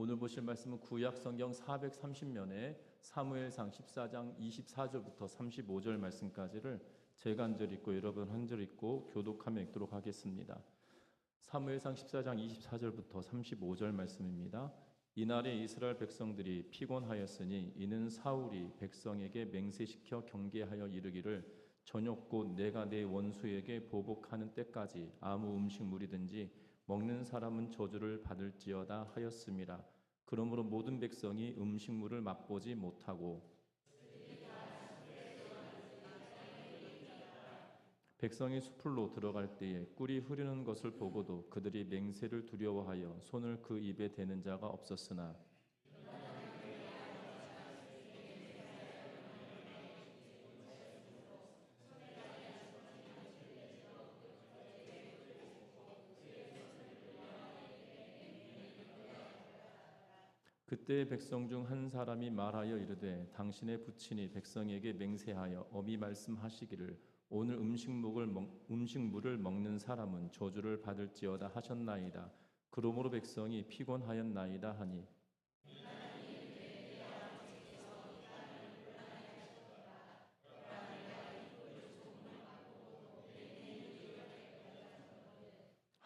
오늘 보실 말씀은 구약 성경 430면에 사무엘상 14장 24절부터 35절 말씀까지를 제가 한 절 읽고 여러분 한 절 읽고 교독하며 읽도록 하겠습니다. 사무엘상 14장 24절부터 35절 말씀입니다. 이날에 이스라엘 백성들이 피곤하였으니 이는 사울이 백성에게 맹세시켜 경계하여 이르기를 저녁 곧 내가 내 원수에게 보복하는 때까지 아무 음식물이든지 먹는 사람은 저주를 받을지어다 하였음이라. 그러므로 모든 백성이 음식물을 맛보지 못하고 백성이 숲으로 들어갈 때에 꿀이 흐르는 것을 보고도 그들이 맹세를 두려워하여 손을 그 입에 대는 자가 없었으나 그때 백성 중 한 사람이 말하여 이르되 당신의 부친이 백성에게 맹세하여 어미 말씀하시기를 오늘 음식물을 먹는 사람은 저주를 받을지어다 하셨나이다. 그러므로 백성이 피곤하였나이다 하니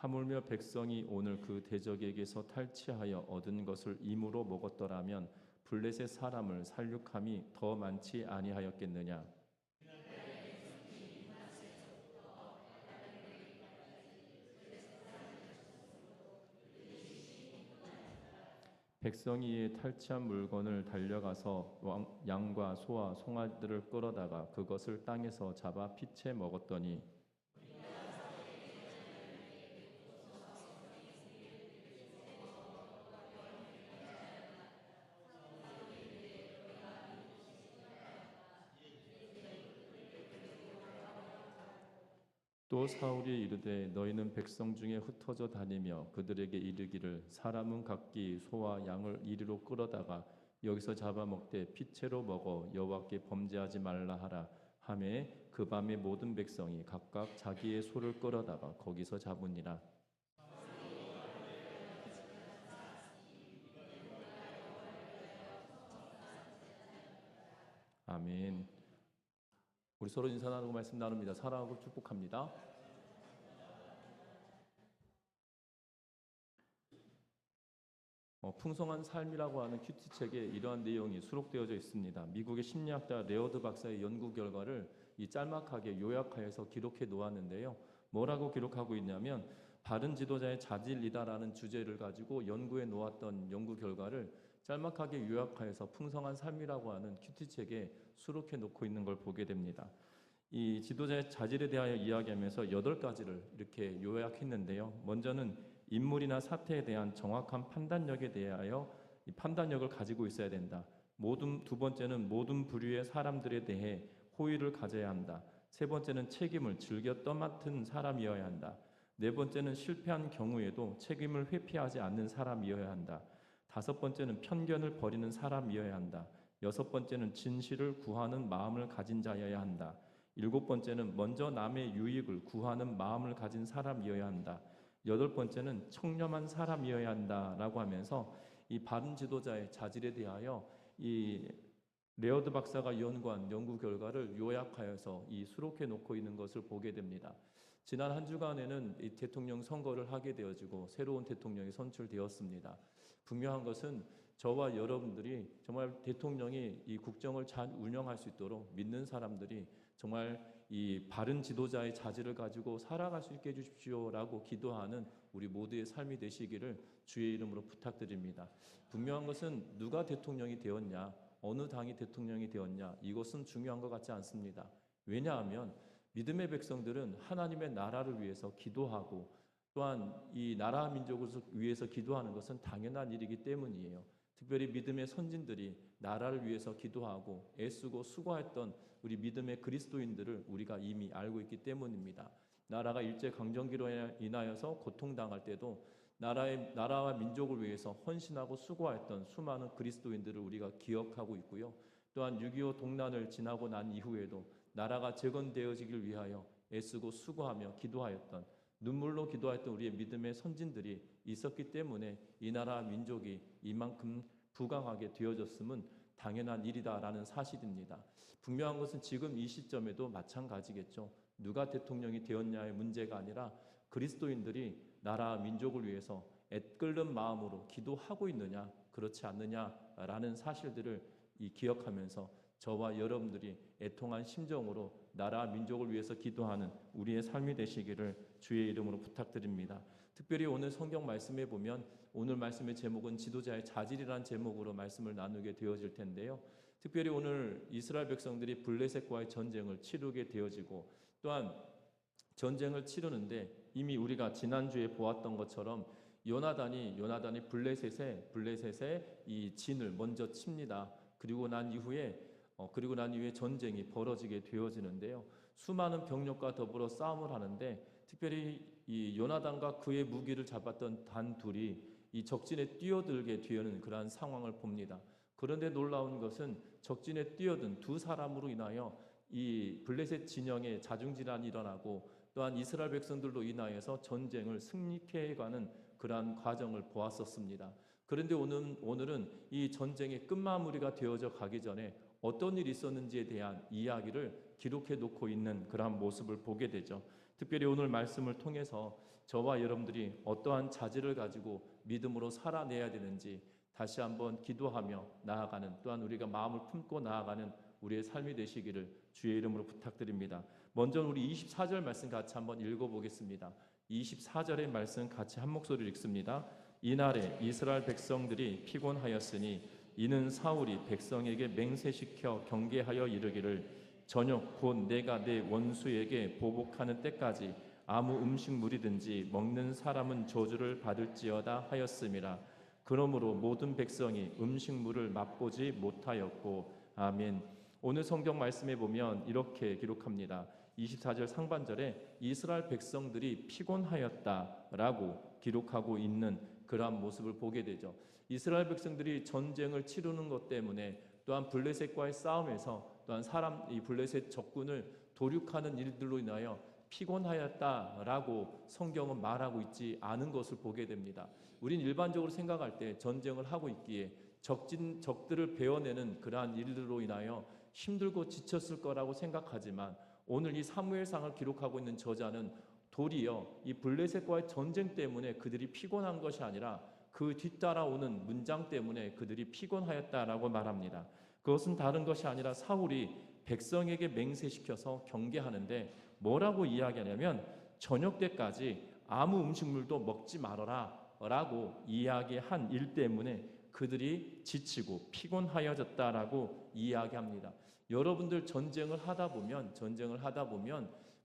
하물며 백성이 오늘 그 대적에게서 탈취하여 얻은 것을 임으로 먹었더라면 블레셋 사람을 살육함이 더 많지 아니하였겠느냐. 백성이 이에 탈취한 물건을 달려가서 양과 소와 송아지들을 끌어다가 그것을 땅에서 잡아 피채 먹었더니 또 사울이 이르되 너희는 백성 중에 흩어져 다니며 그들에게 이르기를 사람은 각기 소와 양을 이리로 끌어다가 여기서 잡아먹되 피채로 먹어 여호와께 범죄하지 말라 하라 하매 그 밤에 모든 백성이 각각 자기의 소를 끌어다가 거기서 잡으니라. 아멘. 우리 서로 인사 나누고 말씀 나눕니다. 사랑하고 축복합니다. 풍성한 삶이라고 하는 큐티책에 이러한 내용이 수록되어져 있습니다. 미국의 심리학자 레어드 박사의 연구 결과를 이 짤막하게 요약하여서 기록해 놓았는데요. 뭐라고 기록하고 있냐면 바른 지도자의 자질이다라는 주제를 가지고 연구해 놓았던 연구 결과를 짤막하게 요약하여서 풍성한 삶이라고 하는 큐티책에 수록해 놓고 있는 걸 보게 됩니다. 이 지도자의 자질에 대하여 이야기하면서 8가지를 이렇게 요약했는데요. 먼저는 인물이나 사태에 대한 정확한 판단력에 대하여 이 판단력을 가지고 있어야 된다. 두 번째는 모든 부류의 사람들에 대해 호의를 가져야 한다. 세 번째는 책임을 즐겨 떠맡은 사람이어야 한다. 네 번째는 실패한 경우에도 책임을 회피하지 않는 사람이어야 한다. 다섯 번째는 편견을 버리는 사람이어야 한다. 여섯 번째는 진실을 구하는 마음을 가진 자여야 한다. 일곱 번째는 먼저 남의 유익을 구하는 마음을 가진 사람이어야 한다. 여덟 번째는 청렴한 사람이어야 한다라고 하면서 이 바른 지도자의 자질에 대하여 이 레어드 박사가 연구한 연구 결과를 요약하여서 이 수록해 놓고 있는 것을 보게 됩니다. 지난 한 주간에는 이 대통령 선거를 하게 되어지고 새로운 대통령이 선출되었습니다. 분명한 것은 저와 여러분들이 정말 대통령이 이 국정을 잘 운영할 수 있도록 믿는 사람들이 정말 이 바른 지도자의 자질을 가지고 살아갈 수 있게 해주십시오라고 기도하는 우리 모두의 삶이 되시기를 주의 이름으로 부탁드립니다. 분명한 것은 누가 대통령이 되었냐, 어느 당이 대통령이 되었냐, 이것은 중요한 것 같지 않습니다. 왜냐하면 믿음의 백성들은 하나님의 나라를 위해서 기도하고 또한 이 나라 민족을 위해서 기도하는 것은 당연한 일이기 때문이에요. 특별히 믿음의 선진들이 나라를 위해서 기도하고 애쓰고 수고했던 우리 믿음의 그리스도인들을 우리가 이미 알고 있기 때문입니다. 나라가 일제강점기로 인하여서 고통당할 때도 나라와 민족을 위해서 헌신하고 수고했던 수많은 그리스도인들을 우리가 기억하고 있고요. 또한 6.25 동란을 지나고 난 이후에도 나라가 재건되어지길 위하여 애쓰고 수고하며 기도하였던 눈물로 기도했던 우리의 믿음의 선진들이 있었기 때문에 이 나라 민족이 이만큼 부강하게 되어졌음은 당연한 일이다라는 사실입니다. 분명한 것은 지금 이 시점에도 마찬가지겠죠. 누가 대통령이 되었냐의 문제가 아니라 그리스도인들이 나라 민족을 위해서 애끓는 마음으로 기도하고 있느냐 그렇지 않느냐라는 사실들을 기억하면서 저와 여러분들이 애통한 심정으로 나라 민족을 위해서 기도하는 우리의 삶이 되시기를 주의 이름으로 부탁드립니다. 특별히 오늘 성경 말씀에 보면 오늘 말씀의 제목은 지도자의 자질이라는 제목으로 말씀을 나누게 되어질 텐데요. 특별히 오늘 이스라엘 백성들이 블레셋과의 전쟁을 치르게 되어지고 또한 전쟁을 치르는데 이미 우리가 지난주에 보았던 것처럼 요나단이 블레셋의 이 진을 먼저 칩니다. 그리고 난 이후에 전쟁이 벌어지게 되어지는데요. 수많은 병력과 더불어 싸움을 하는데 특별히 이 요나단과 그의 무기를 잡았던 단 둘이 이 적진에 뛰어들게 되는 그러한 상황을 봅니다. 그런데 놀라운 것은 적진에 뛰어든 두 사람으로 인하여 이 블레셋 진영에 자중질환이 일어나고 또한 이스라엘 백성들로 인하여서 전쟁을 승리케 해가는 그러한 과정을 보았었습니다. 그런데 오늘은 이 전쟁의 끝마무리가 되어져 가기 전에 어떤 일이 있었는지에 대한 이야기를 기록해 놓고 있는 그러한 모습을 보게 되죠. 특별히 오늘 말씀을 통해서 저와 여러분들이 어떠한 자질을 가지고 믿음으로 살아내야 되는지 다시 한번 기도하며 나아가는 또한 우리가 마음을 품고 나아가는 우리의 삶이 되시기를 주의 이름으로 부탁드립니다. 먼저 우리 24절 말씀 같이 한번 읽어보겠습니다. 24절의 말씀 같이 한 목소리로 읽습니다. 이날에 이스라엘 백성들이 피곤하였으니 이는 사울이 백성에게 맹세시켜 경계하여 이르기를 저녁 곧 내가 내 원수에게 보복하는 때까지 아무 음식물이든지 먹는 사람은 저주를 받을지어다 하였음이라. 그러므로 모든 백성이 음식물을 맛보지 못하였고 아멘. 오늘 성경 말씀에 보면 이렇게 기록합니다. 24절 상반절에 이스라엘 백성들이 피곤하였다라고 기록하고 있는 그러한 모습을 보게 되죠. 이스라엘 백성들이 전쟁을 치르는 것 때문에 또한 블레셋과의 싸움에서 또한 이 블레셋 적군을 도륙하는 일들로 인하여 피곤하였다라고 성경은 말하고 있지 않은 것을 보게 됩니다. 우린 일반적으로 생각할 때 전쟁을 하고 있기에 적들을 베어내는 그러한 일들로 인하여 힘들고 지쳤을 거라고 생각하지만 오늘 이 사무엘상을 기록하고 있는 저자는 도리어 이 블레셋과의 전쟁 때문에 그들이 피곤한 것이 아니라 그 뒤따라오는 문장 때문에 그들이 피곤하였다라고 말합니다. 그것은 다른 것이 아니라 사울이 백성에게 맹세시켜서 경계하는데 뭐라고 이야기하냐면 저녁 때까지 아무 음식물도 먹지 말아라 라고 이야기한 일 때문에 그들이 지치고 피곤하여졌다라고 이야기합니다. 여러분들 전쟁을 하다 보면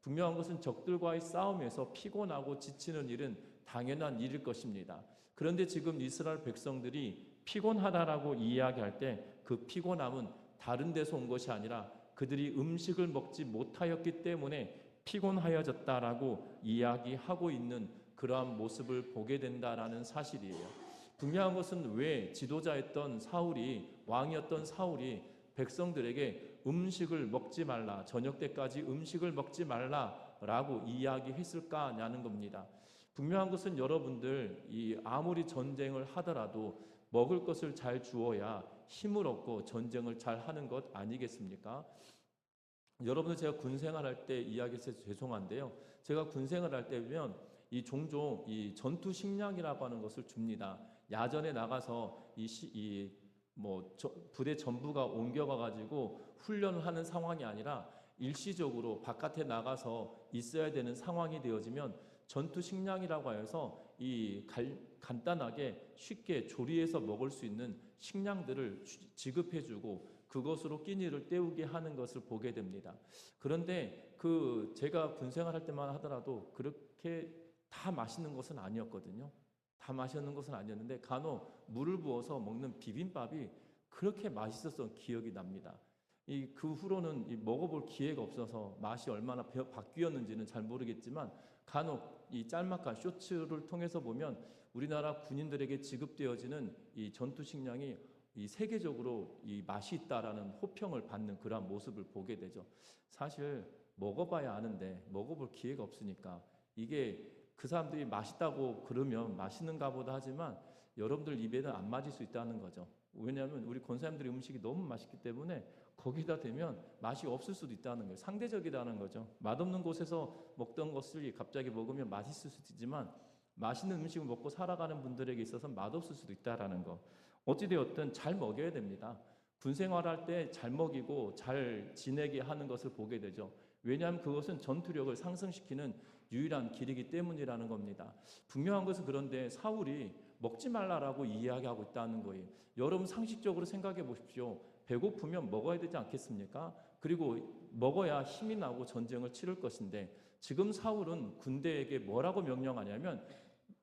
분명한 것은 적들과의 싸움에서 피곤하고 지치는 일은 당연한 일일 것입니다. 그런데 지금 이스라엘 백성들이 피곤하다라고 이야기할 때 그 피곤함은 다른 데서 온 것이 아니라 그들이 음식을 먹지 못하였기 때문에 피곤하여졌다라고 이야기하고 있는 그러한 모습을 보게 된다라는 사실이에요. 분명한 것은 왜 지도자였던 왕이었던 사울이 백성들에게 음식을 먹지 말라, 저녁 때까지 음식을 먹지 말라라고 이야기했을까냐는 겁니다. 분명한 것은 여러분들 아무리 전쟁을 하더라도 먹을 것을 잘 주어야 힘을 얻고 전쟁을 잘 하는 것 아니겠습니까? 여러분들 제가 군생활할 때 이야기해서 죄송한데요. 제가 군생활할 때면 종종 이 전투 식량이라고 하는 것을 줍니다. 야전에 나가서 부대 전부가 옮겨가 가지고 훈련을 하는 상황이 아니라 일시적으로 바깥에 나가서 있어야 되는 상황이 되어지면 전투 식량이라고 해서 간단하게 쉽게 조리해서 먹을 수 있는 식량들을 지급해주고 그것으로 끼니를 때우게 하는 것을 보게 됩니다. 그런데 제가 군생활할 때만 하더라도 그렇게 다 맛있는 것은 아니었거든요. 다 맛있는 것은 아니었는데 간혹 물을 부어서 먹는 비빔밥이 그렇게 맛있었던 기억이 납니다. 그 후로는 먹어볼 기회가 없어서 맛이 얼마나 바뀌었는지는 잘 모르겠지만 간혹 이 짤막한 쇼츠를 통해서 보면 우리나라 군인들에게 지급되어지는 이 전투 식량이 세계적으로 맛이 있다라는 호평을 받는 그러한 모습을 보게 되죠. 사실 먹어봐야 아는데 먹어볼 기회가 없으니까 이게 그 사람들이 맛있다고 그러면 맛있는가 보다 하지만 여러분들 입에는 안 맞을 수 있다는 거죠. 왜냐하면 우리 권사님들의 음식이 너무 맛있기 때문에 거기다 대면 맛이 없을 수도 있다는 거예요. 상대적이라는 거죠. 맛없는 곳에서 먹던 것을 갑자기 먹으면 맛있을 수도 있지만 맛있는 음식을 먹고 살아가는 분들에게 있어서 맛없을 수도 있다라는 거. 어찌되었든 잘 먹여야 됩니다. 군 생활할 때 잘 먹이고 잘 지내게 하는 것을 보게 되죠. 왜냐하면 그것은 전투력을 상승시키는 유일한 길이기 때문이라는 겁니다. 분명한 것은 그런데 사울이 먹지 말라라고 이야기하고 있다는 거예요. 여러분 상식적으로 생각해 보십시오. 배고프면 먹어야 되지 않겠습니까? 그리고 먹어야 힘이 나고 전쟁을 치를 것인데 지금 사울은 군대에게 뭐라고 명령하냐면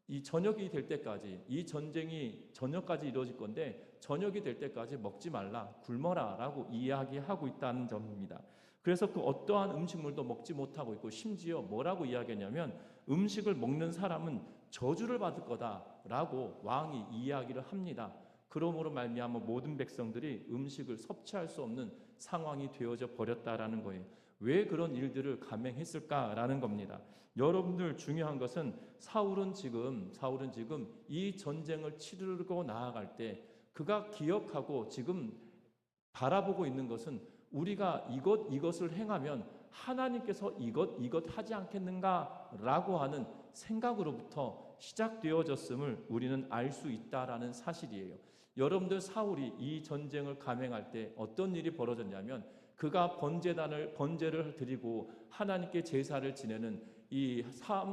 이 저녁이 될 때까지, 이 전쟁이 저녁까지 이루어질 건데 저녁이 될 때까지 먹지 말라, 굶어라 라고 이야기하고 있다는 점입니다. 그래서 그 어떠한 음식물도 먹지 못하고 있고 심지어 뭐라고 이야기하냐면 음식을 먹는 사람은 저주를 받을 거다라고 왕이 이야기를 합니다. 그러므로 말미암아 모든 백성들이 음식을 섭취할 수 없는 상황이 되어져 버렸다라는 거예요. 왜 그런 일들을 감행했을까라는 겁니다. 여러분들 중요한 것은 사울은 지금 이 전쟁을 치르고 나아갈 때 그가 기억하고 지금 바라보고 있는 것은 우리가 이것을 행하면 하나님께서 이것 하지 않겠는가라고 하는 생각으로부터 시작되어졌음을 우리는 알 수 있다라는 사실이에요. 여러분들 사울이 이 전쟁을 감행할 때 어떤 일이 벌어졌냐면 그가 번제를 드리고 하나님께 제사를 지내는 이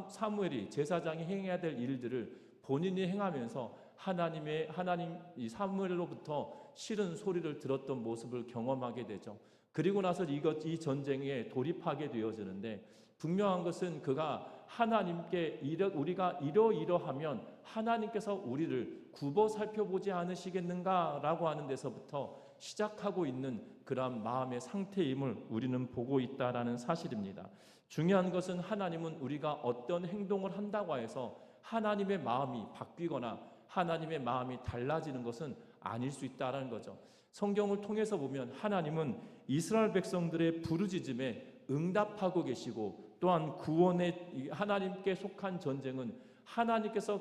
사무엘이 제사장이 행해야 될 일들을 본인이 행하면서 하나님 이 사무엘로부터 싫은 소리를 들었던 모습을 경험하게 되죠. 그리고 나서 이 전쟁에 돌입하게 되어지는데 분명한 것은 그가 하나님께 우리가 이러하면 하나님께서 우리를 굽어 살펴보지 않으시겠는가라고 하는 데서부터 시작하고 있는 그러한 마음의 상태임을 우리는 보고 있다라는 사실입니다. 중요한 것은 하나님은 우리가 어떤 행동을 한다고 해서 하나님의 마음이 바뀌거나 하나님의 마음이 달라지는 것은 아닐 수 있다는 거죠. 성경을 통해서 보면 하나님은 이스라엘 백성들의 부르짖음에 응답하고 계시고 또한 하나님께 속한 전쟁은 하나님께서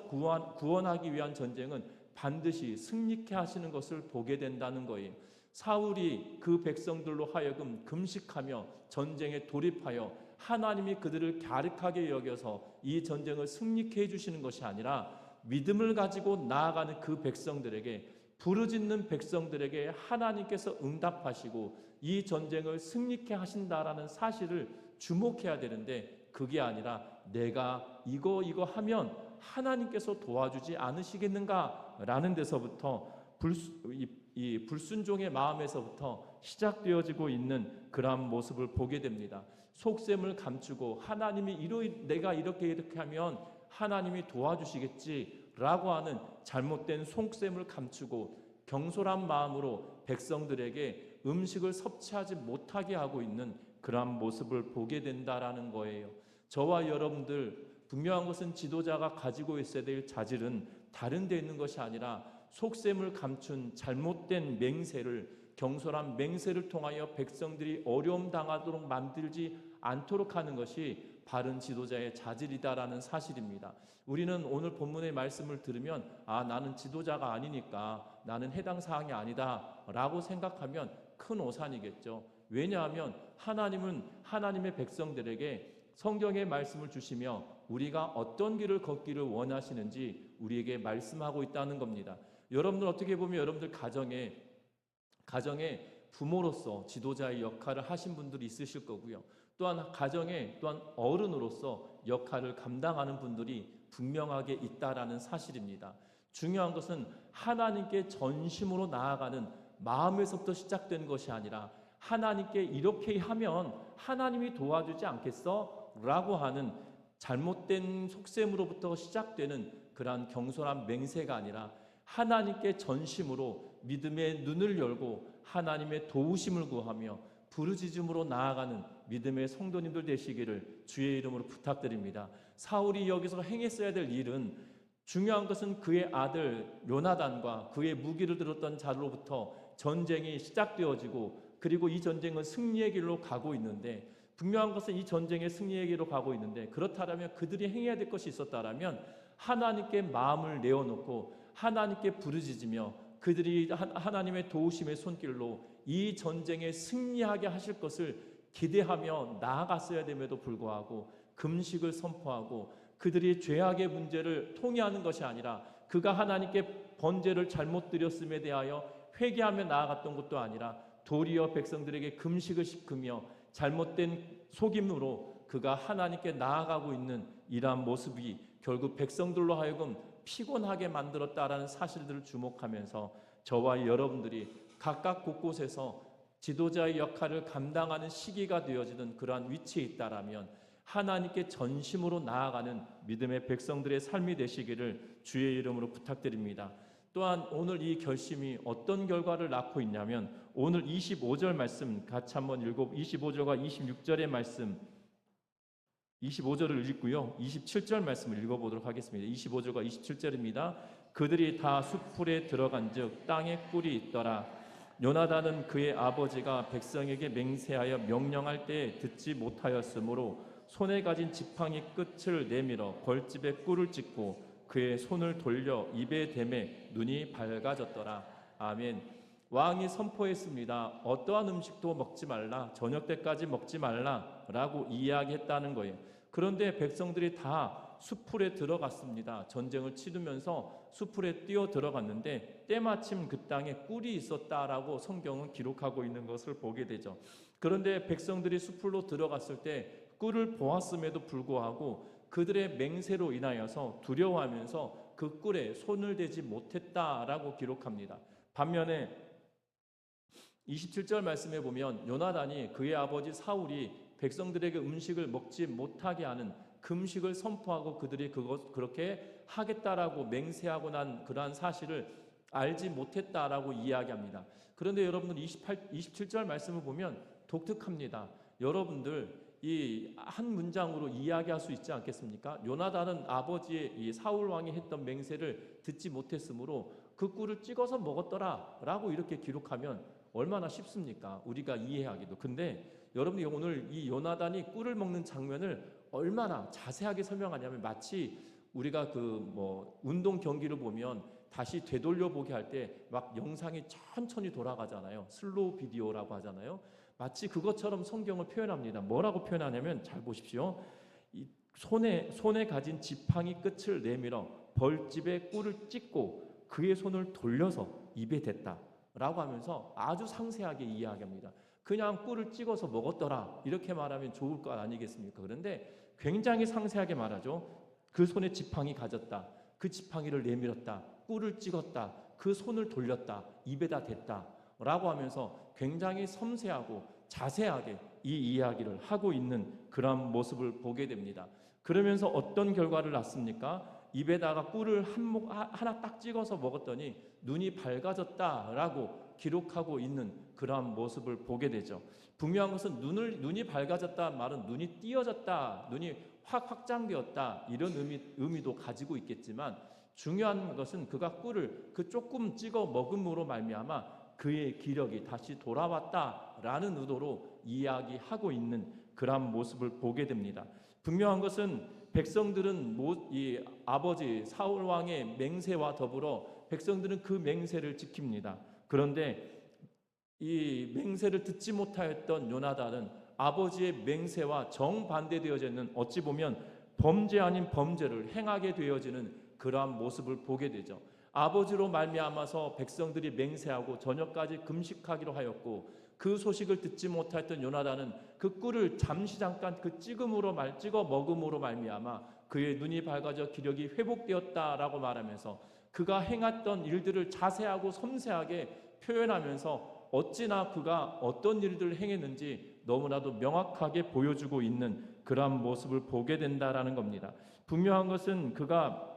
구원하기 위한 전쟁은 반드시 승리케 하시는 것을 보게 된다는 거예요. 사울이 그 백성들로 하여금 금식하며 전쟁에 돌입하여 하나님이 그들을 갸륵하게 여겨서 이 전쟁을 승리케 해주시는 것이 아니라 믿음을 가지고 나아가는 그 백성들에게 부르짖는 백성들에게 하나님께서 응답하시고 이 전쟁을 승리케 하신다라는 사실을 주목해야 되는데 그게 아니라 내가 이거 하면 하나님께서 도와주지 않으시겠는가라는 데서부터 이 불순종의 마음에서부터 시작되어지고 있는 그러한 모습을 보게 됩니다. 속셈을 감추고 내가 이렇게 하면 하나님이 도와주시겠지라고 하는 잘못된 속셈을 감추고 경솔한 마음으로 백성들에게 음식을 섭취하지 못하게 하고 있는 그러한 모습을 보게 된다라는 거예요. 저와 여러분들 분명한 것은 지도자가 가지고 있어야 될 자질은 다른 데 있는 것이 아니라 속셈을 감춘 잘못된 경솔한 맹세를 통하여 백성들이 어려움 당하도록 만들지 않도록 하는 것이 바른 지도자의 자질이다라는 사실입니다. 우리는 오늘 본문의 말씀을 들으면 나는 지도자가 아니니까 나는 해당 사항이 아니다 라고 생각하면 큰 오산이겠죠. 왜냐하면 하나님은 하나님의 백성들에게 성경의 말씀을 주시며 우리가 어떤 길을 걷기를 원하시는지 우리에게 말씀하고 있다는 겁니다. 여러분들 어떻게 보면 여러분들 가정에 부모로서 지도자의 역할을 하신 분들이 있으실 거고요. 또한 가정에 또한 어른으로서 역할을 감당하는 분들이 분명하게 있다라는 사실입니다. 중요한 것은 하나님께 전심으로 나아가는 마음에서부터 시작된 것이 아니라 하나님께 이렇게 하면 하나님이 도와주지 않겠어? 라고 하는 잘못된 속셈으로부터 시작되는 그러한 경솔한 맹세가 아니라 하나님께 전심으로 믿음의 눈을 열고 하나님의 도우심을 구하며 부르짖음으로 나아가는 믿음의 성도님들 되시기를 주의 이름으로 부탁드립니다. 사울이 여기서 행했어야 될 일은 중요한 것은 그의 아들 요나단과 그의 무기를 들었던 자로부터 전쟁이 시작되어지고 그리고 이 전쟁은 승리의 길로 가고 있는데 분명한 것은 이 전쟁의 승리에게로 가고 있는데, 그렇다면 그들이 행해야 될 것이 있었다면 하나님께 마음을 내어놓고 하나님께 부르짖으며 그들이 하나님의 도우심의 손길로 이 전쟁에 승리하게 하실 것을 기대하며 나아갔어야 됨에도 불구하고 금식을 선포하고 그들이 죄악의 문제를 통회하는 것이 아니라 그가 하나님께 번제를 잘못 드렸음에 대하여 회개하며 나아갔던 것도 아니라 도리어 백성들에게 금식을 시키며 잘못된 속임으로 그가 하나님께 나아가고 있는 이러한 모습이 결국 백성들로 하여금 피곤하게 만들었다라는 사실들을 주목하면서 저와 여러분들이 각각 곳곳에서 지도자의 역할을 감당하는 시기가 되어지는 그러한 위치에 있다라면 하나님께 전심으로 나아가는 믿음의 백성들의 삶이 되시기를 주의 이름으로 부탁드립니다. 또한 오늘 이 결심이 어떤 결과를 낳고 있냐면 오늘 25절 말씀 같이 한번 25절과 26절의 말씀 25절을 읽고요. 27절 말씀을 읽어보도록 하겠습니다. 25절과 27절입니다. 그들이 다 숲풀에 들어간즉 땅에 꿀이 있더라. 요나단은 그의 아버지가 백성에게 맹세하여 명령할 때에 듣지 못하였으므로 손에 가진 지팡이 끝을 내밀어 벌집에 꿀을 찍고 그의 손을 돌려 입에 대매 눈이 밝아졌더라. 아멘. 왕이 선포했습니다. 어떠한 음식도 먹지 말라, 저녁 때까지 먹지 말라라고 이야기했다는 거예요. 그런데 백성들이 다 숲풀에 들어갔습니다. 전쟁을 치르면서 숲풀에 뛰어 들어갔는데 때마침 그 땅에 꿀이 있었다라고 성경은 기록하고 있는 것을 보게 되죠. 그런데 백성들이 숲풀로 들어갔을 때 꿀을 보았음에도 불구하고 그들의 맹세로 인하여서 두려워하면서 그 꿀에 손을 대지 못했다라고 기록합니다. 반면에 27절 말씀에 보면 요나단이 그의 아버지 사울이 백성들에게 음식을 먹지 못하게 하는 금식을 선포하고 그들이 그렇게 하겠다라고 맹세하고 난 그러한 사실을 알지 못했다라고 이야기합니다. 그런데 여러분들 27절 말씀을 보면 독특합니다. 여러분들 이 한 문장으로 이야기할 수 있지 않겠습니까? 요나단은 아버지의 이 사울 왕이 했던 맹세를 듣지 못했으므로 그 꿀을 찍어서 먹었더라라고 이렇게 기록하면 얼마나 쉽습니까? 우리가 이해하기도. 근데 여러분이 오늘 이 요나단이 꿀을 먹는 장면을 얼마나 자세하게 설명하냐면 마치 우리가 운동 경기를 보면 다시 되돌려 보게 할 때 막 영상이 천천히 돌아가잖아요. 슬로우 비디오라고 하잖아요. 마치 그것처럼 성경을 표현합니다. 뭐라고 표현하냐면 잘 보십시오. 이 손에 가진 지팡이 끝을 내밀어 벌집에 꿀을 찍고 그의 손을 돌려서 입에 댔다라고 하면서 아주 상세하게 이야기합니다. 그냥 꿀을 찍어서 먹었더라 이렇게 말하면 좋을 것 아니겠습니까? 그런데 굉장히 상세하게 말하죠. 그 손에 지팡이 가졌다. 그 지팡이를 내밀었다. 꿀을 찍었다. 그 손을 돌렸다. 입에다 댔다. 라고 하면서 굉장히 섬세하고 자세하게 이 이야기를 하고 있는 그런 모습을 보게 됩니다. 그러면서 어떤 결과를 낳습니까? 입에다가 꿀을 하나 딱 찍어서 먹었더니 눈이 밝아졌다라고 기록하고 있는 그러한 모습을 보게 되죠. 분명한 것은 눈이 밝아졌다 말은 눈이 띄어졌다, 눈이 확장되었다 이런 의미도 가지고 있겠지만 중요한 것은 그가 꿀을 그 조금 찍어 먹음으로 말미암아 그의 기력이 다시 돌아왔다라는 의도로 이야기하고 있는 그러한 모습을 보게 됩니다. 분명한 것은 백성들은 이 아버지 사울 왕의 맹세와 더불어 백성들은 그 맹세를 지킵니다. 그런데 이 맹세를 듣지 못하였던 요나단은 아버지의 맹세와 정반대되어져 있는 어찌 보면 범죄 아닌 범죄를 행하게 되어지는 그러한 모습을 보게 되죠. 아버지로 말미암아서 백성들이 맹세하고 저녁까지 금식하기로 하였고 그 소식을 듣지 못했던 요나단은 그 꿀을 잠시 잠깐 찍어 먹음으로 말미암아 그의 눈이 밝아져 기력이 회복되었다라고 말하면서 그가 행했던 일들을 자세하고 섬세하게 표현하면서 어찌나 그가 어떤 일들을 행했는지 너무나도 명확하게 보여주고 있는 그러한 모습을 보게 된다라는 겁니다. 분명한 것은 그가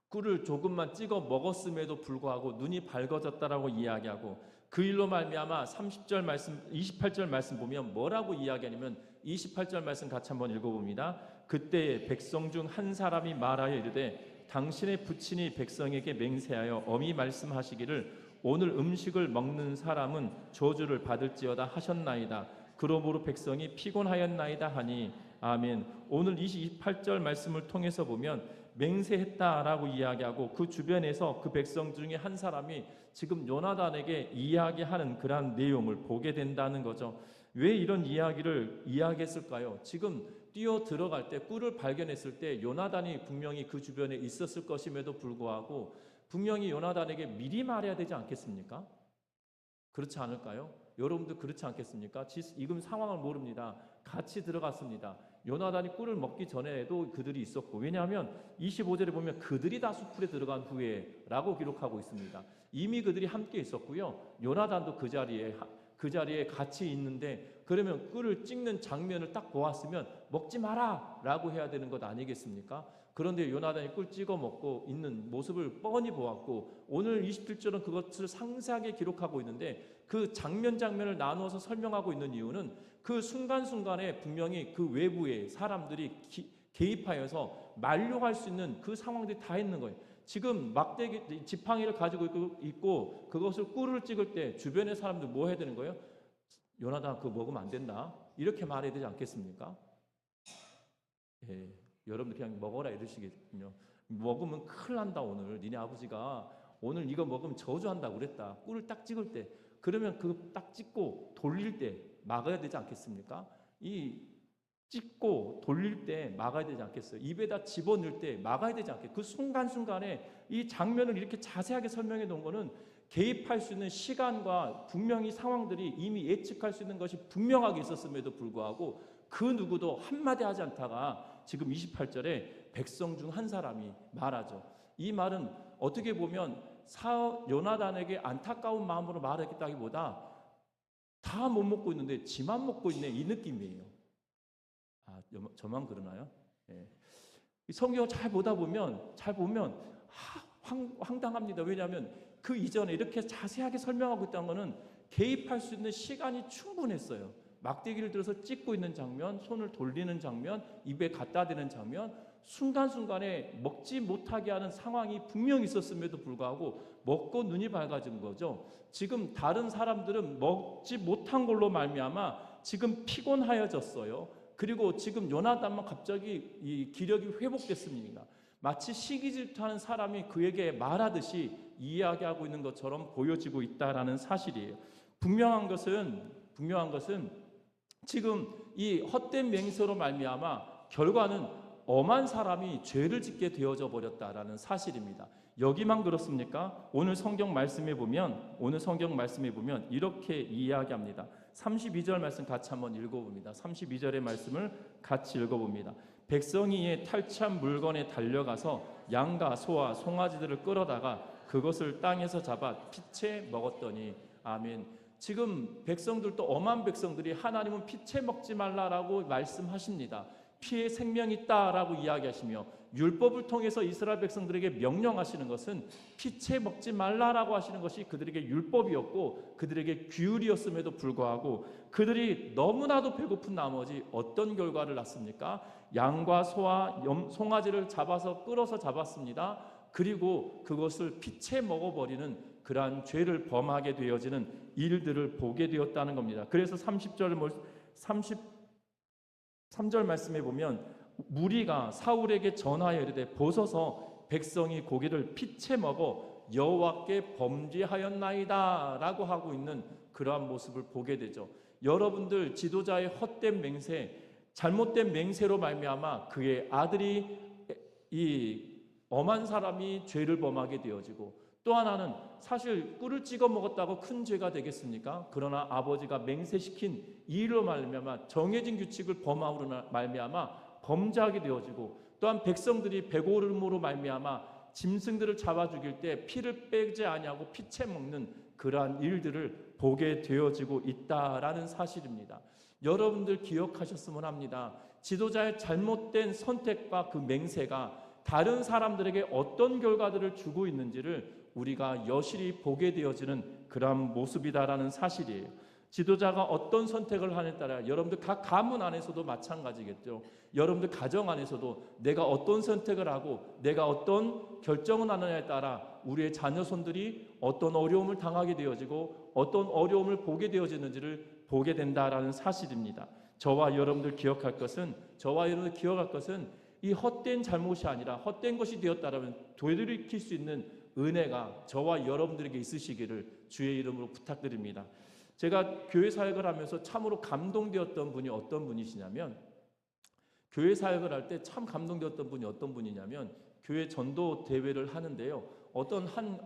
꿀을 조금만 찍어 먹었음에도 불구하고 눈이 밝아졌다라고 이야기하고 그 일로 말미암아 30절 말씀, 28절 말씀 보면 뭐라고 이야기하냐면 28절 말씀 같이 한번 읽어봅니다. 그때 백성 중 한 사람이 말하여 이르되 당신의 부친이 백성에게 맹세하여 엄히 말씀하시기를 오늘 음식을 먹는 사람은 저주를 받을지어다 하셨나이다. 그러므로 백성이 피곤하였나이다 하니 아멘. 오늘 28절 말씀을 통해서 보면 맹세했다라고 이야기하고 그 주변에서 그 백성 중에 한 사람이 지금 요나단에게 이야기하는 그러한 내용을 보게 된다는 거죠. 왜 이런 이야기를 이야기했을까요? 지금 뛰어 들어갈 때 꿀을 발견했을 때 요나단이 분명히 그 주변에 있었을 것임에도 불구하고 분명히 요나단에게 미리 말해야 되지 않겠습니까? 그렇지 않을까요? 여러분도 그렇지 않겠습니까? 지금 상황을 모릅니다. 같이 들어갔습니다. 요나단이 꿀을 먹기 전에도 그들이 있었고, 왜냐하면 25절에 보면 그들이 다 숲에 들어간 후에 라고 기록하고 있습니다. 이미 그들이 함께 있었고요. 요나단도 그 자리에 같이 있는데, 그러면 꿀을 찍는 장면을 딱 보았으면 먹지 마라 라고 해야 되는 것 아니겠습니까? 그런데 요나단이 꿀 찍어 먹고 있는 모습을 뻔히 보았고, 오늘 27절은 그것을 상세하게 기록하고 있는데 그 장면을 나누어서 설명하고 있는 이유는 그 순간순간에 분명히 그 외부의 사람들이 개입하여서 만류할 수 있는 그 상황들이 다 있는 거예요. 지금 막대기 지팡이를 가지고 있고 그것을 꿀을 찍을 때 주변의 사람들 뭐 해야 되는 거예요? 요나단 그거 먹으면 안 된다 이렇게 말해야 되지 않겠습니까? 예, 여러분들 그냥 먹어라 이러시겠군요. 먹으면 큰일 난다. 오늘 니네 아버지가 오늘 이거 먹으면 저주한다고 그랬다. 꿀을 딱 찍을 때, 그러면 그 딱 찍고 돌릴 때 막아야 되지 않겠습니까? 이 찍고 돌릴 때 막아야 되지 않겠어요? 입에다 집어넣을 때 막아야 되지 않겠어요? 그 순간순간에 이 장면을 이렇게 자세하게 설명해 놓은 거는 개입할 수 있는 시간과 분명히 상황들이 이미 예측할 수 있는 것이 분명하게 있었음에도 불구하고 그 누구도 한마디 하지 않다가 지금 28절에 백성 중 한 사람이 말하죠. 이 말은 어떻게 보면 요나단에게 안타까운 마음으로 말했다기보다 다 못 먹고 있는데 지만 먹고 있네 이 느낌이에요. 아, 저만 그러나요? 예. 성경 잘 보면 황당합니다. 왜냐하면 그 이전에 이렇게 자세하게 설명하고 있다는 것은 개입할 수 있는 시간이 충분했어요. 막대기를 들어서 찍고 있는 장면, 손을 돌리는 장면, 입에 갖다 대는 장면, 순간순간에 먹지 못하게 하는 상황이 분명히 있었음에도 불구하고 먹고 눈이 밝아진 거죠. 지금 다른 사람들은 먹지 못한 걸로 말미암아 지금 피곤하여졌어요. 그리고 지금 요나단만 갑자기 이 기력이 회복됐습니다. 마치 시기 질투하는 사람이 그에게 말하듯이 이야기하고 있는 것처럼 보여지고 있다라는 사실이에요. 분명한 것은 지금 이 헛된 맹세로 말미암아 결과는 엄한 사람이 죄를 짓게 되어져 버렸다라는 사실입니다. 여기만 그렇습니까? 오늘 성경 말씀에 보면 이렇게 이야기합니다. 32절 말씀 같이 한번 읽어봅니다. 32절의 말씀을 같이 읽어봅니다. 백성이 이에 탈취한 물건에 달려가서 양과 소와 송아지들을 끌어다가 그것을 땅에서 잡아 피채 먹었더니 아멘. 지금 백성들도 엄한 백성들이 하나님은 피채 먹지 말라라고 말씀하십니다. 피에 생명이 있다라고 이야기하시며 율법을 통해서 이스라엘 백성들에게 명령하시는 것은 피채 먹지 말라라고 하시는 것이 그들에게 율법이었고 그들에게 규율이었음에도 불구하고 그들이 너무나도 배고픈 나머지 어떤 결과를 낳습니까? 양과 소와 송아지를 끌어서 잡았습니다. 그리고 그것을 피채 먹어버리는 그러한 죄를 범하게 되어지는 일들을 보게 되었다는 겁니다. 그래서 33절 말씀에 보면 무리가 사울에게 전하여 이르되 보소서 백성이 고기를 피채 먹어 여호와께 범죄하였나이다 라고 하고 있는 그러한 모습을 보게 되죠. 여러분들 지도자의 헛된 맹세, 잘못된 맹세로 말미암아 그의 아들이 이 엄한 사람이 죄를 범하게 되어지고 또 하나는 사실 꿀을 찍어 먹었다고 큰 죄가 되겠습니까? 그러나 아버지가 맹세시킨 이 일로 말미암아 정해진 규칙을 범함으로 말미암아 범죄하게 되어지고 또한 백성들이 배고름으로 말미암아 짐승들을 잡아 죽일 때 피를 빼지 아니하고 피채 먹는 그러한 일들을 보게 되어지고 있다라는 사실입니다. 여러분들 기억하셨으면 합니다. 지도자의 잘못된 선택과 그 맹세가 다른 사람들에게 어떤 결과들을 주고 있는지를 우리가 여실히 보게 되어지는 그러한 모습이다라는 사실이에요. 지도자가 어떤 선택을 하느냐에 따라 여러분들 각 가문 안에서도 마찬가지겠죠. 여러분들 가정 안에서도 내가 어떤 선택을 하고 내가 어떤 결정을 하느냐에 따라 우리의 자녀손들이 어떤 어려움을 당하게 되어지고 어떤 어려움을 보게 되어지는지를 보게 된다라는 사실입니다. 저와 여러분들 기억할 것은 이 헛된 잘못이 아니라 헛된 것이 되었다라면 되돌이킬 수 있는 은혜가 저와 여러분들에게 있으시기를 주의 이름으로 부탁드립니다. 제가 교회 사역을 하면서 참으로 감동되었던 분이 어떤 분이시냐면, 교회 사역을 할 때 참 감동되었던 분이 어떤 분이냐면, 교회 전도 대회를 하는데요, 어떤 한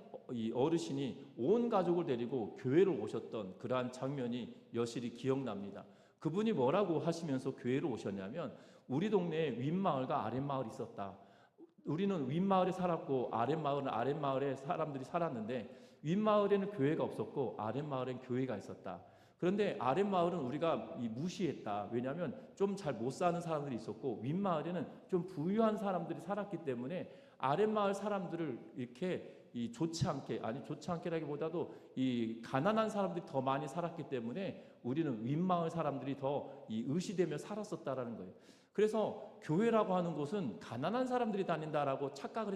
어르신이 온 가족을 데리고 교회로 오셨던 그러한 장면이 여실히 기억납니다. 그분이 뭐라고 하시면서 교회로 오셨냐면, 우리 동네에 윗마을과 아랫마을이 있었다. 우리는 윗마을에 살았고 아랫마을은 아랫마을에 사람들이 살았는데, 윗마을에는 교회가 없었고 아랫마을엔 교회가 있었다. 그런데 아랫마을은 우리가 무시했다. 왜냐하면 좀 잘 못 사는 사람들이 있었고 윗마을에는 좀 부유한 사람들이 살았기 때문에 아랫마을 사람들을 이렇게 좋지 않게라기보다도 이 가난한 사람들이 더 많이 살았기 때문에 우리는 윗마을 사람들이 더 의시되며 살았었다라는 거예요. 그래서 교회라고 하는 곳은 가난한 사람들이 다닌다라고 생각을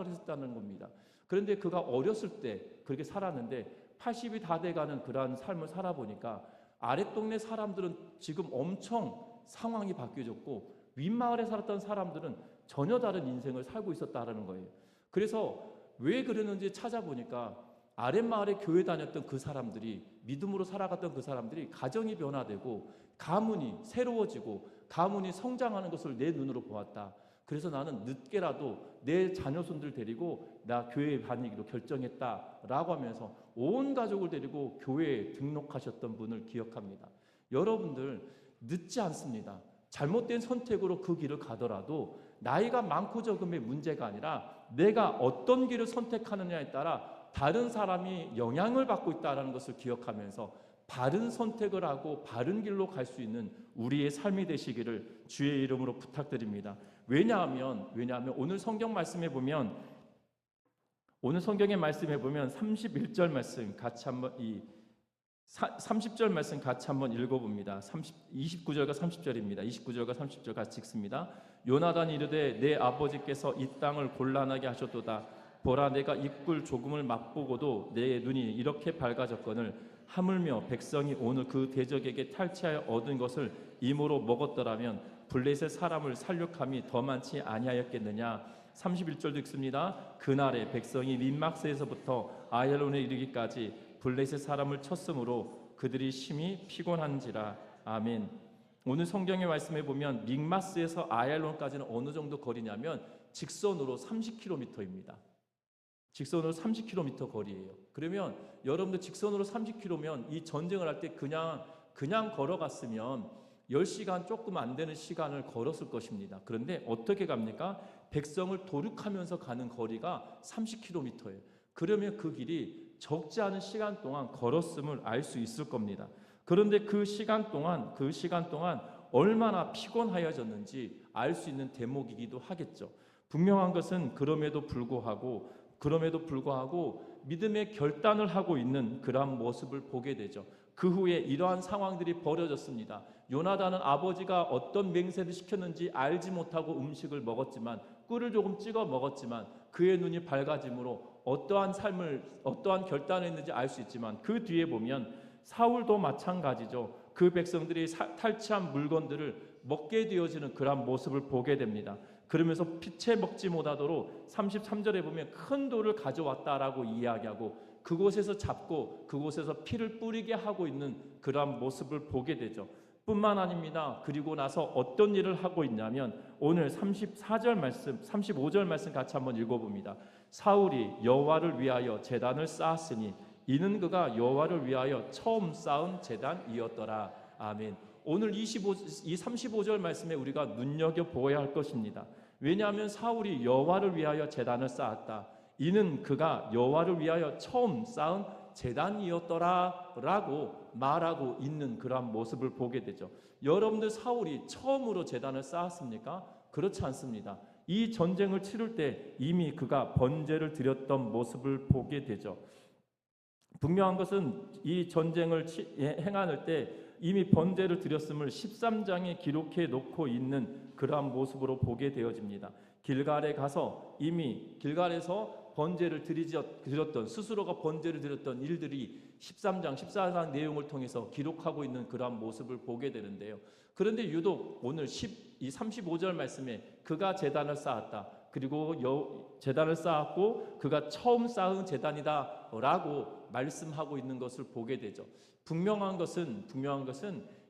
했었다는 겁니다. 그런데 그가 어렸을 때 그렇게 살았는데 80이 다 돼가는 그러한 삶을 살아보니까 아랫동네 사람들은 지금 엄청 상황이 바뀌어졌고 윗마을에 살았던 사람들은 전혀 다른 인생을 살고 있었다라는 거예요. 그래서 왜 그러는지 찾아보니까 아랫마을에 교회 다녔던 그 사람들이, 믿음으로 살아갔던 그 사람들이 가정이 변화되고 가문이 새로워지고 가문이 성장하는 것을 내 눈으로 보았다. 그래서 나는 늦게라도 내 자녀손들 데리고 나 교회에 다니기로 결정했다라고 하면서 온 가족을 데리고 교회에 등록하셨던 분을 기억합니다. 여러분들 늦지 않습니다. 잘못된 선택으로 그 길을 가더라도 나이가 많고 적음의 문제가 아니라 내가 어떤 길을 선택하느냐에 따라 다른 사람이 영향을 받고 있다는 것을 기억하면서 바른 선택을 하고 바른 길로 갈 수 있는 우리의 삶이 되시기를 주의 이름으로 부탁드립니다. 왜냐하면 오늘 성경의 말씀에 보면 31절 말씀 같이 한번 30절 말씀 같이 한번 읽어봅니다. 29절과 30절입니다. 29절과 30절 같이 읽습니다. 요나단이 이르되 내 아버지께서 이 땅을 곤란하게 하셨도다. 보라, 내가 이 꿀 조금을 맛보고도 내 눈이 이렇게 밝아졌거늘 하물며 백성이 오늘 그 대적에게 탈취하여 얻은 것을 임으로 먹었더라면 블레셋 사람을 살육함이 더 많지 아니하였겠느냐. 31절도 읽습니다. 그날에 백성이 민막스에서부터 아얄론에 이르기까지 블레셋 사람을 쳤으므로 그들이 심히 피곤한지라. 아멘. 오늘 성경의 말씀에 보면 믹마스에서 아얄론까지는 어느 정도 거리냐면 직선으로 30km입니다. 직선으로 30km 거리예요. 그러면 여러분들 직선으로 30km면 이 전쟁을 할 때 그냥 걸어갔으면 10시간 조금 안 되는 시간을 걸었을 것입니다. 그런데 어떻게 갑니까? 백성을 도륙하면서 가는 거리가 30km예요. 그러면 그 길이 적지 않은 시간 동안 걸었음을 알 수 있을 겁니다. 그런데 그 시간 동안 얼마나 피곤하여졌는지 알 수 있는 대목이기도 하겠죠. 분명한 것은 그럼에도 불구하고 믿음의 결단을 하고 있는 그러한 모습을 보게 되죠. 그 후에 이러한 상황들이 벌어졌습니다. 요나단은 아버지가 어떤 맹세를 시켰는지 알지 못하고 음식을 먹었지만, 꿀을 조금 찍어 먹었지만 그의 눈이 밝아짐으로 어떠한 결단을 했는지 알 수 있지만, 그 뒤에 보면 사울도 마찬가지죠. 그 백성들이 탈취한 물건들을 먹게 되어지는 그러한 모습을 보게 됩니다. 그러면서 피채 먹지 못하도록 33절에 보면 큰 돌을 가져왔다라고 이야기하고 그곳에서 잡고 그곳에서 피를 뿌리게 하고 있는 그러한 모습을 보게 되죠. 뿐만 아닙니다. 그리고 나서 어떤 일을 하고 있냐면 오늘 35절 말씀 같이 한번 읽어봅니다. 사울이 여호와를 위하여 제단을 쌓았으니 이는 그가 여호와를 위하여 처음 쌓은 제단이었더라. 아멘. 오늘 이 35절 말씀에 우리가 눈여겨보아야 할 것입니다. 왜냐하면 사울이 여호와를 위하여 제단을 쌓았다. 이는 그가 여호와를 위하여 처음 쌓은 제단이었더라 라고 말하고 있는 그러한 모습을 보게 되죠. 여러분들 사울이 처음으로 제단을 쌓았습니까? 그렇지 않습니다. 이 전쟁을 치를 때 이미 그가 번제를 드렸던 모습을 보게 되죠. 분명한 것은 이 전쟁을 행할 때 이미 번제를 드렸음을 13장에 기록해 놓고 있는 그러한 모습으로 보게 되어집니다. 길갈에 가서 이미 길갈에서 번제를 드렸던, 스스로가 번제를 드렸던 일들이 13장, 14장 내용을 통해서 기록하고 있는 그러한 모습을 보게 되는데요. 그런데 유독 오늘 35절 말씀에 그가 제단을 쌓았다. 그리고 제단을 쌓았고 그가 처음 쌓은 제단이다 라고 말씀하고 있는 것을 보게 되죠. 분명한 것은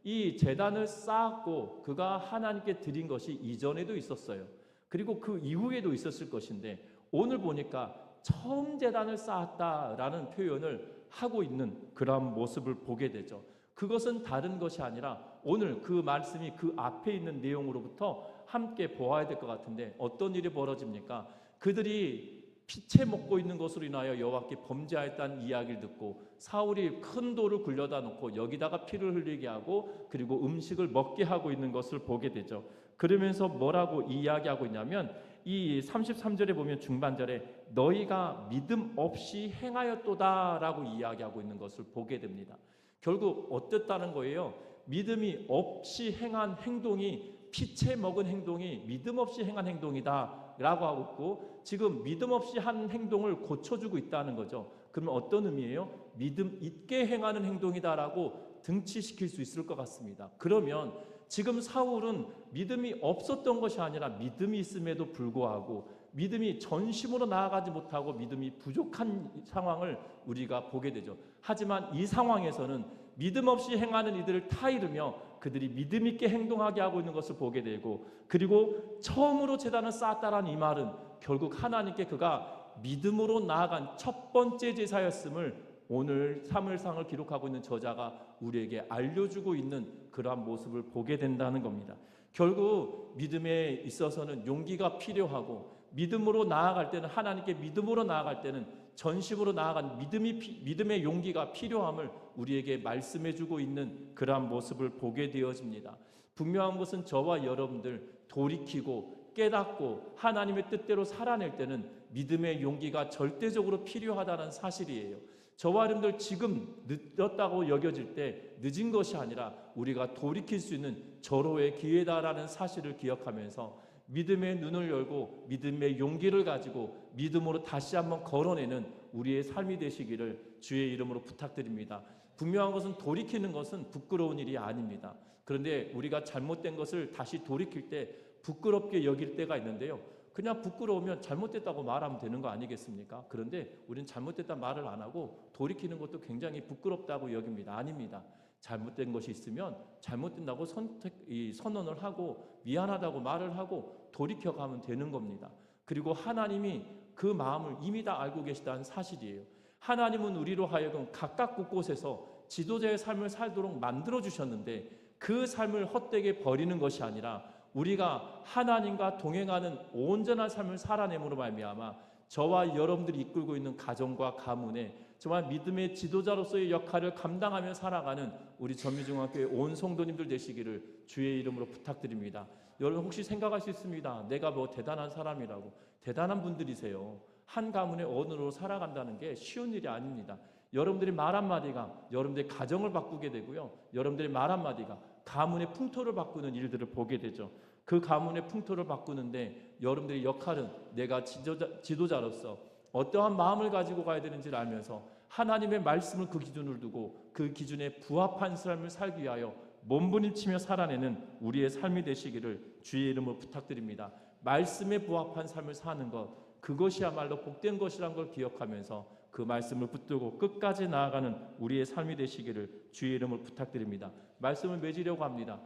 이 제단을 쌓았고 그가 하나님께 드린 것이 이전에도 있었어요. 그리고 그 이후에도 있었을 것인데 오늘 보니까 처음 제단을 쌓았다라는 표현을 하고 있는 그러한 모습을 보게 되죠. 그것은 다른 것이 아니라 오늘 그 말씀이 그 앞에 있는 내용으로부터 함께 보아야 될 것 같은데 어떤 일이 벌어집니까? 그들이 피채 먹고 있는 것으로 인하여 여호와께 범죄하였다는 이야기를 듣고 사울이 큰 돌을 굴려다 놓고 여기다가 피를 흘리게 하고 그리고 음식을 먹게 하고 있는 것을 보게 되죠. 그러면서 뭐라고 이야기하고 있냐면 이 33절에 보면 중반절에 너희가 믿음 없이 행하였도다라고 이야기하고 있는 것을 보게 됩니다. 결국 어땠다는 거예요? 믿음이 없이 행한 행동이 피채 먹은 행동이 믿음 없이 행한 행동이다 라고 하고 있고 지금 믿음 없이 한 행동을 고쳐주고 있다는 거죠. 그러면 어떤 의미예요? 믿음 있게 행하는 행동이다라고 등치시킬 수 있을 것 같습니다. 그러면 지금 사울은 믿음이 없었던 것이 아니라 믿음이 있음에도 불구하고 믿음이 전심으로 나아가지 못하고 믿음이 부족한 상황을 우리가 보게 되죠. 하지만 이 상황에서는 믿음 없이 행하는 이들을 타이르며 그들이 믿음 있게 행동하게 하고 있는 것을 보게 되고 그리고 처음으로 제단을 쌓았다라는 이 말은 결국 하나님께 그가 믿음으로 나아간 첫 번째 제사였음을 오늘 사무엘상을 기록하고 있는 저자가 우리에게 알려주고 있는 그러한 모습을 보게 된다는 겁니다. 결국 믿음에 있어서는 용기가 필요하고 믿음으로 나아갈 때는 하나님께 믿음으로 나아갈 때는 전심으로 나아간 믿음의 용기가 필요함을 우리에게 말씀해주고 있는 그러한 모습을 보게 되어집니다. 분명한 것은 저와 여러분들 돌이키고 깨닫고 하나님의 뜻대로 살아낼 때는 믿음의 용기가 절대적으로 필요하다는 사실이에요. 저와 여러분들 지금 늦었다고 여겨질 때 늦은 것이 아니라 우리가 돌이킬 수 있는 절호의 기회다라는 사실을 기억하면서 믿음의 눈을 열고 믿음의 용기를 가지고 믿음으로 다시 한번 걸어내는 우리의 삶이 되시기를 주의 이름으로 부탁드립니다. 분명한 것은 돌이키는 것은 부끄러운 일이 아닙니다. 그런데 우리가 잘못된 것을 다시 돌이킬 때 부끄럽게 여길 때가 있는데요. 그냥 부끄러우면 잘못됐다고 말하면 되는 거 아니겠습니까? 그런데 우리는 잘못됐다 말을 안 하고 돌이키는 것도 굉장히 부끄럽다고 여깁니다. 아닙니다. 잘못된 것이 있으면 잘못된다고 선언을 하고 미안하다고 말을 하고 돌이켜가면 되는 겁니다. 그리고 하나님이 그 마음을 이미 다 알고 계시다는 사실이에요. 하나님은 우리로 하여금 각각 곳곳에서 지도자의 삶을 살도록 만들어주셨는데 그 삶을 헛되게 버리는 것이 아니라 우리가 하나님과 동행하는 온전한 삶을 살아냄으로 말미암아 저와 여러분들이 이끌고 있는 가정과 가문에 정말 믿음의 지도자로서의 역할을 감당하며 살아가는 우리 전미중학교의 온 성도님들 되시기를 주의 이름으로 부탁드립니다. 여러분 혹시 생각할 수 있습니다. 내가 뭐 대단한 사람이라고. 대단한 분들이세요. 한 가문의 어른으로 살아간다는 게 쉬운 일이 아닙니다. 여러분들의 말 한마디가 여러분들의 가정을 바꾸게 되고요. 여러분들의 말 한마디가 가문의 풍토를 바꾸는 일들을 보게 되죠. 그 가문의 풍토를 바꾸는데 여러분들의 역할은 내가 지도자로서 어떠한 마음을 가지고 가야 되는지를 알면서 하나님의 말씀을 그 기준으로 두고 그 기준에 부합한 삶을 살기 위하여 몸부림치며 살아내는 우리의 삶이 되시기를 주의 이름으로 부탁드립니다. 말씀에 부합한 삶을 사는 것, 그것이야말로 복된 것이라는 걸 기억하면서 그 말씀을 붙들고 끝까지 나아가는 우리의 삶이 되시기를 주의 이름으로 부탁드립니다. 말씀을 맺으려고 합니다.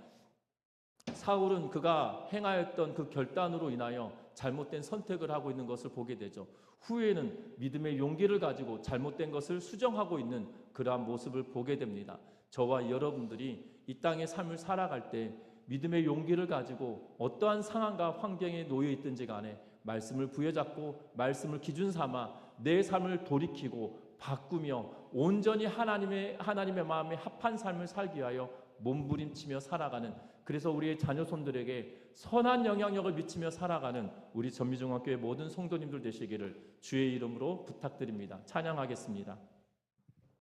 사울은 그가 행하였던 그 결단으로 인하여 잘못된 선택을 하고 있는 것을 보게 되죠. 후에는 믿음의 용기를 가지고 잘못된 것을 수정하고 있는 그러한 모습을 보게 됩니다. 저와 여러분들이 이 땅의 삶을 살아갈 때 믿음의 용기를 가지고 어떠한 상황과 환경에 놓여 있든지 간에 말씀을 부여잡고 말씀을 기준 삼아 내 삶을 돌이키고 바꾸며 온전히 하나님의 마음에 합한 삶을 살기 위하여 몸부림치며 살아가는, 그래서 우리의 자녀손들에게 선한 영향력을 미치며 살아가는 우리 전미중학교의 모든 성도님들 되시기를 주의 이름으로 부탁드립니다. 찬양하겠습니다.